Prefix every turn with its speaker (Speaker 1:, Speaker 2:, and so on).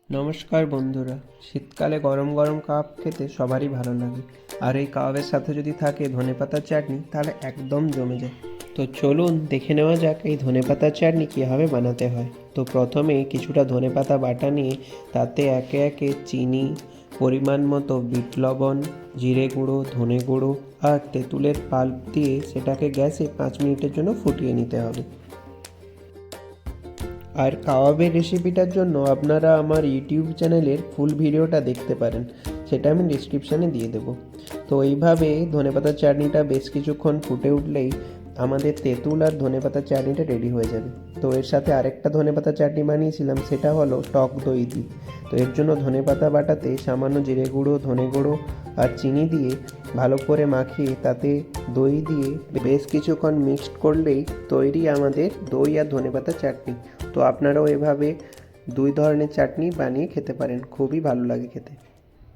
Speaker 1: নমস্কার বন্ধুরা। শীতকালে গরম গরম কাবাব খেতে সবারই ভালো লাগে, আর এই কাবাবের সাথে যদি থাকে ধনেপাতার চাটনি তাহলে একদম জমে যায়। তো চলুন দেখে নেওয়া যাক এই ধনেপাতার চাটনি কীভাবে বানাতে হয়। তো প্রথমে কিছুটা ধনেপাতা বাটা নিয়ে তাতে একে একে চিনি, পরিমাণ মতো বিট লবণ, জিরে গুঁড়ো, ধনে গুঁড়ো আর তেঁতুলের পাল্প দিয়ে সেটাকে গ্যাসে 5 মিনিটের জন্য ফুটিয়ে নিতে হবে। আর কাবাবের রেসিপিটার জন্য আপনারা আমার ইউটিউব চ্যানেলের ফুল ভিডিওটা দেখতে পারেন, সেটা আমি ডিসক্রিপশানে দিয়ে দেবো। তো এইভাবে ধনেপাতার চাটনিটা বেশ কিছুক্ষণ ফুটে উঠলেই আমাদের তেঁতুল আর ধনেপাতার চাটনিটা রেডি হয়ে যাবে। তো এর সাথে আরেকটা ধনেপাতার চাটনি বানিয়েছিলাম, সেটা হলো টক দই দিয়ে। তো এর জন্য ধনেপাতা বাটাতে সামান্য জিরে গুঁড়ো, ধনে গুঁড়ো আর চিনি দিয়ে ভালো করে মাখিয়ে তাতে দই দিয়ে বেশ কিছুক্ষণ মিক্সড করলেই তৈরি আমাদের দই আর ধনেপাতার চাটনি। তো আপনারাও এভাবে দুই ধরনের চাটনি বানিয়ে খেতে পারেন, খুবই ভালো লাগে খেতে।